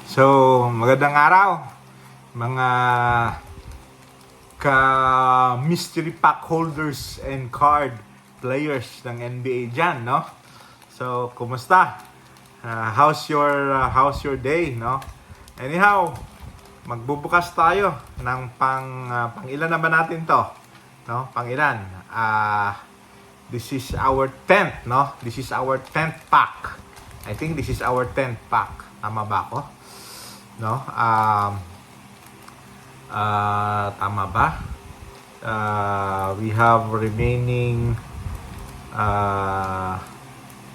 So, magandang araw mga ka-mystery pack holders and card players ng NBA dyan, no? So, kumusta? How's your day, no? Anyhow, magbubukas tayo ng pang ilan na ba natin to? No? Pang ilan? This is our 10th, no? This is our 10th pack. I think this is our 10th pack. Tama ba ako? No? Tama ba? We have remaining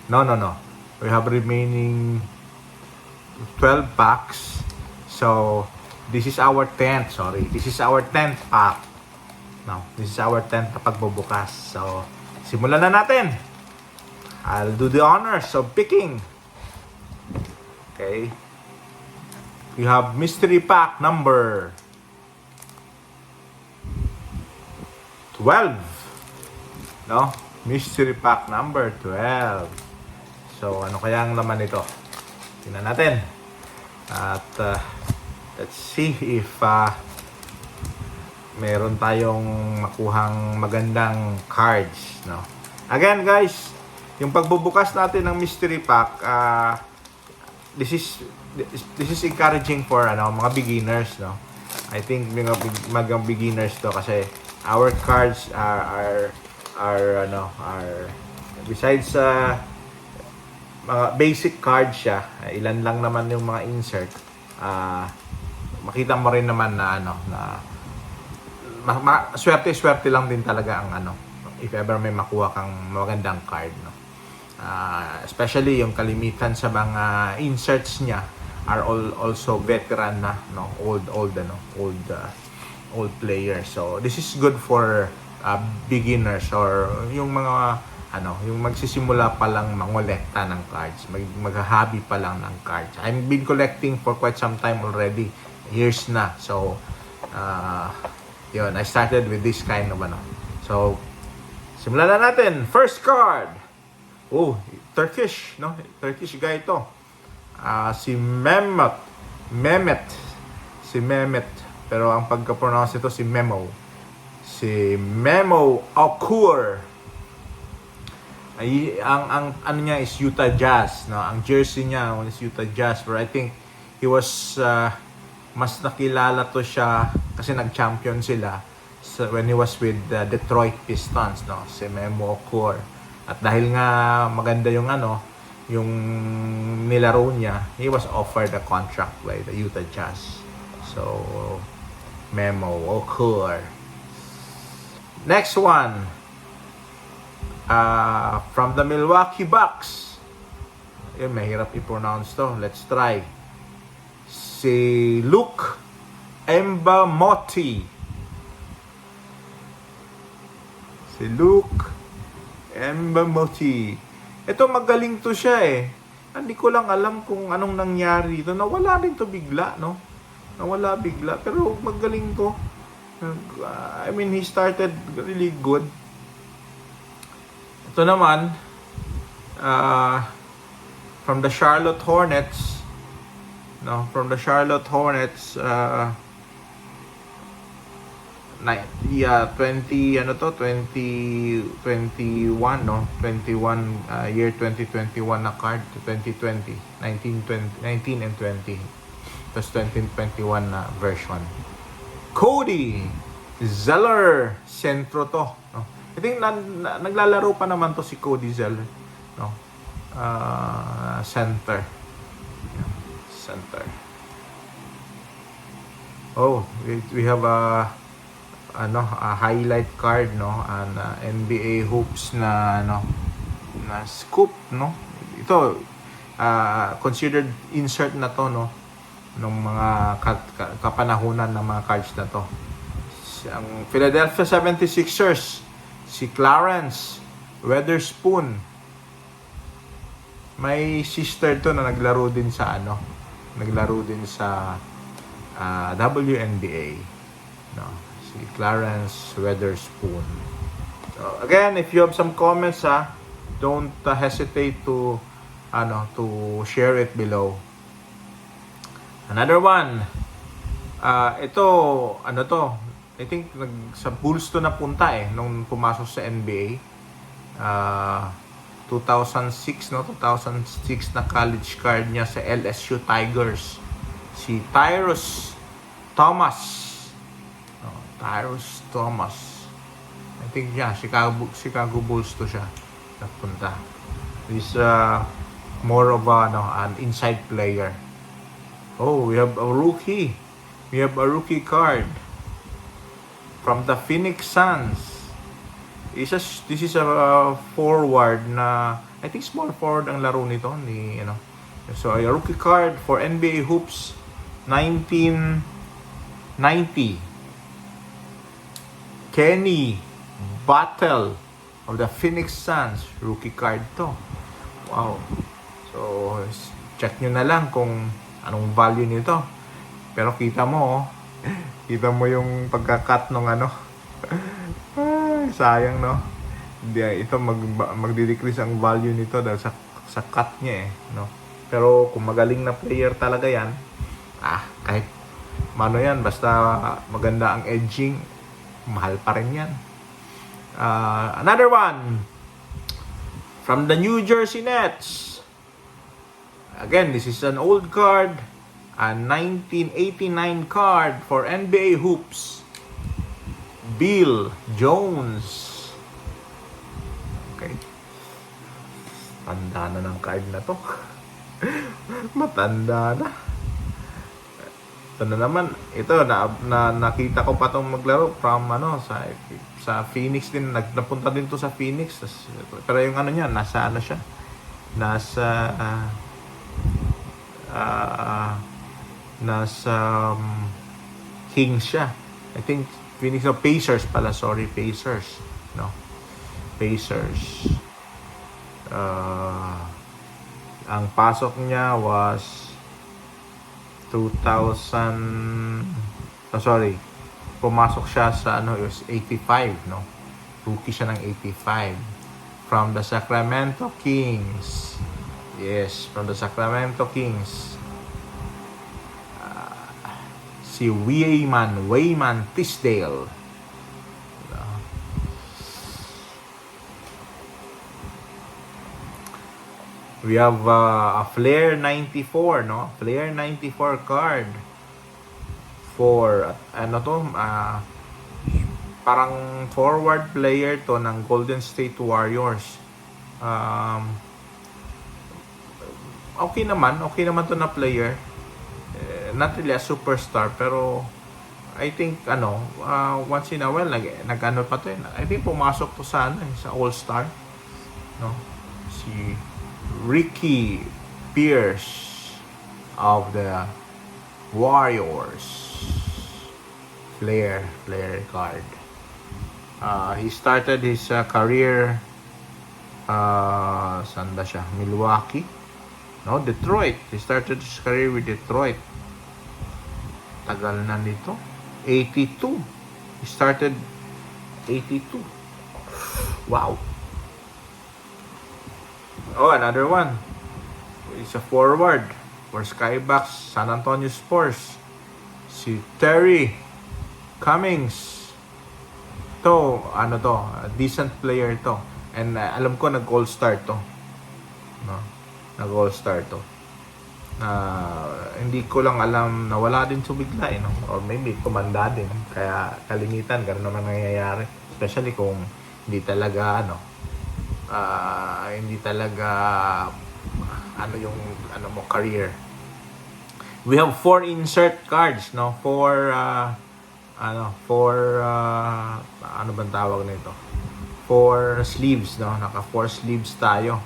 no. We have remaining 12 packs. So, this is our 10th, sorry. This is our 10th pack. No, this is our 10th na pagbubukas. So, simulan na natin. I'll do the honors of picking. Okay. We have mystery pack number 12. No? Mystery pack number 12. So, ano kaya ang laman nito? Tingnan natin. At let's see if meron tayong makuhang magandang cards, no? Again, guys, yung pagbubukas natin ng mystery pack, this is encouraging for mga beginners, no? I think mga beginners to kasi our cards are besides mga basic cards siya, ilan lang naman yung mga insert. Makita mo rin naman na swerte lang din talaga ang if ever may makuha kang magandang card, no? Especially yung kalimitan sa mga inserts niya are also veteran na, no? Old players. So this is good for beginners or yung mga yung magsisimula pa lang mangolekta ng cards, mag-hobby pa lang ng cards. I've been collecting for quite some time already, years na. So yun, I started with this kind of So simulan na natin. First card. Oh, Turkish, no? Turkish guy ito. Si Mehmet. Si Mehmet. Pero ang pagka-pronounce ito si Memo. Si Memo Okur. Ay, ang ano niya is Utah Jazz, no? Ang jersey niya is Utah Jazz, but I think he was mas nakilala to siya kasi nag-champion sila when he was with the Detroit Pistons, no? Si Memo Okur. At dahil nga maganda yung yung nilaro niya, he was offered a contract by the Utah Jazz. So, Memo Okur. Next one. From the Milwaukee Bucks. Yun, mahirap i-pronounce to. Let's try. Si Luke Mbamute. Si Luke Mbamute. Ito magaling to siya eh. Hindi ko lang alam kung anong nangyari ito. Nawala rin to bigla, no? Nawala bigla. Pero magaling to. I mean, he started really good. Ito naman, from the Charlotte Hornets, no? From the Charlotte Hornets, 2021, no? 21 year 2021 na card, 2020, 19 and 20. Tapos 2021 na version. Cody Zeller, sentro to, no? I think naglalaro pa naman to si Cody Zeller, no? Center. Oh, we have a highlight card, no? An NBA hoops na na scoop, no? Ito considered insert na to, no? Ng mga kapanahunan ng mga cards na to. Ang Philadelphia 76ers, si Clarence Weatherspoon. May sister to na naglaro din sa WNBA, no? Si Clarence Weatherspoon. So, again, if you have some comments, don't hesitate to to share it below. Another one. Ito, ano to? I think sa Bulls to napunta nung pumasok sa NBA. 2006 no, 2006 na college card niya sa LSU Tigers. Si Tyrus Thomas. Tyrus Thomas. I think Chicago Bulls to siya napunta. He's more of an inside player. Oh, we have a rookie. We have a rookie card from the Phoenix Suns. This is a forward na I think small forward ang laro nito ni So a rookie card for NBA Hoops 1990. Kenny Battle of the Phoenix Suns, rookie card to. Wow. So check nyo na lang kung anong value nito. Pero kita mo yung pagka-cut ng sayang no. Ito magdi-decrease ang value nito dahil sa cut niya no. Pero kung magaling na player talaga yan, kahit mano yan, basta maganda ang edging, mahal pa rin yan. Another one from the New Jersey Nets. Again, this is an old card, a 1989 card for NBA Hoops. Bill Jones. Okay. Tanda na ng card na to. Matanda na. Ito na naman. Ito, nakita ko pa itong maglaro from sa Phoenix din. Napunta din to sa Phoenix. Pero yung niya, nasa siya. Nasa Kings siya. I think Phoenix Pacers pala, sorry, Pacers. No. Pacers. Ang pasok niya was 2000. Sorry. Pumasok siya sa it was 85, no. Rookie siya ng 85 from the Sacramento Kings. Yes, from the Sacramento Kings. Si Wayman Tisdale. We have a Flair 94, no? Flair 94 card for parang forward player to ng Golden State Warriors. Okay naman to na player. Not really a superstar, pero I think once in a while nag-ano pa to I think pumasok to sa All-Star, no? Si Ricky Pierce of the Warriors. Player card. He started his career saan ba siya? Milwaukee? No, Detroit. He started his career with Detroit. Tagal na nito. 82. He started 82. Wow. Oh, another one. It's a forward for Skybox San Antonio Spurs. Si Terry Cummings. To, a decent player to. And alam ko nag-all-star to. No? Nag-all-star to. Hindi ko lang alam na wala din bigla no? Or maybe tumanda din. Kaya kalimitan, gano'n naman nangyayari. Especially kung hindi talaga mo career. We have 4 insert cards, no? 4 ano bang tawag nito? 4 sleeves, no? Naka 4 sleeves tayo.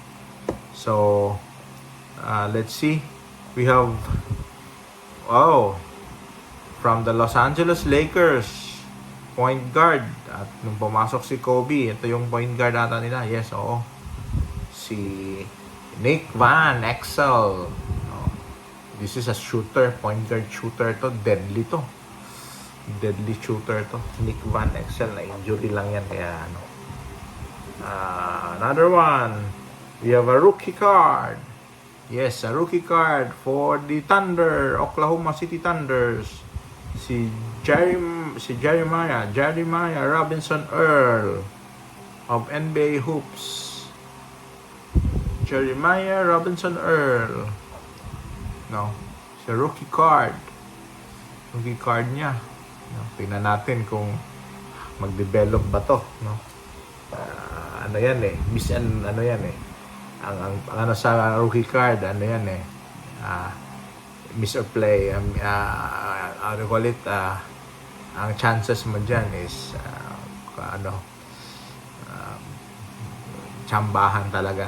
So let's see. We have from the Los Angeles Lakers, point guard. At nung pumasok si Kobe, ito yung point guard ata nila. Yes, oo. Si Nick Van Exel. This is a shooter, point guard shooter to. Deadly to. Deadly shooter to. Nick Van Exel, na injury lang yan. Kaya another one. We have a rookie card Yes, a rookie card for the Thunder, Oklahoma City Thunders. Jeremiah Robinson Earl of NBA Hoops. Jeremiah Robinson Earl. No, sa rookie card. Rookie card niya. No, tingnan natin kung mag-develop ba to, no? Ano yan eh, ano yan eh. Ang ano sa rookie card, ano yan eh. Miss or play, ano call it, ang chances mo dyan is tsambahan talaga.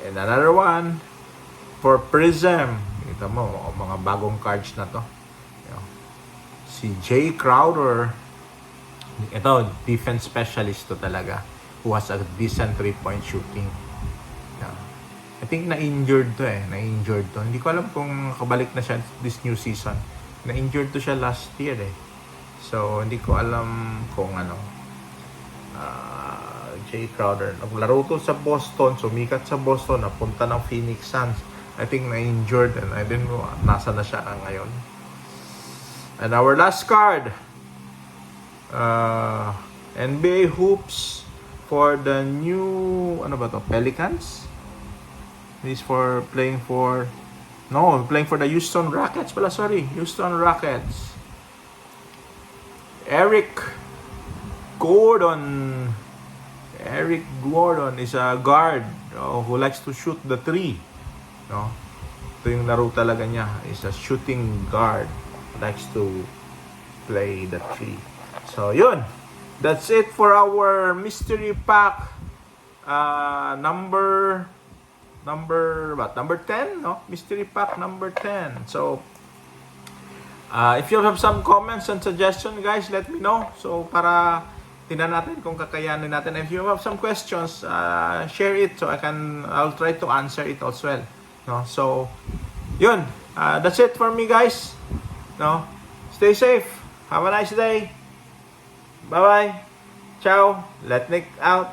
And another one for Prism. Kita mo, mga bagong cards na to. Si Jay Crowder. Ito, defense specialist to talaga. Who has a decent 3-point shooting. I think na-injured to eh. Na-injured to. Hindi ko alam kung kabalik na siya this new season. Na-injured to siya last year eh. So, hindi ko alam kung ano. Jay Crowder. Naglaro to sa Boston. Sumikat sa Boston. Napunta ng Phoenix Suns. I think na-injured. And I didn't know nasa na siya ngayon. And our last card. NBA Hoops for the new, ano ba to? Pelicans? This for playing for the Houston Rockets pala, sorry. Houston Rockets. Eric Gordon is a guard who likes to shoot the three. No? Ito yung laro talaga niya. Is a shooting guard. Likes to play the three. So, yun. That's it for our mystery pack. Number 10, no? Mystery pack number 10. So, if you have some comments and suggestions, guys, let me know. So, para tingnan natin kung kakayanin natin. If you have some questions, share it so I'll try to answer it as well. No? So, yun. That's it for me, guys. No? Stay safe. Have a nice day. Bye-bye. Ciao. Let Nick out.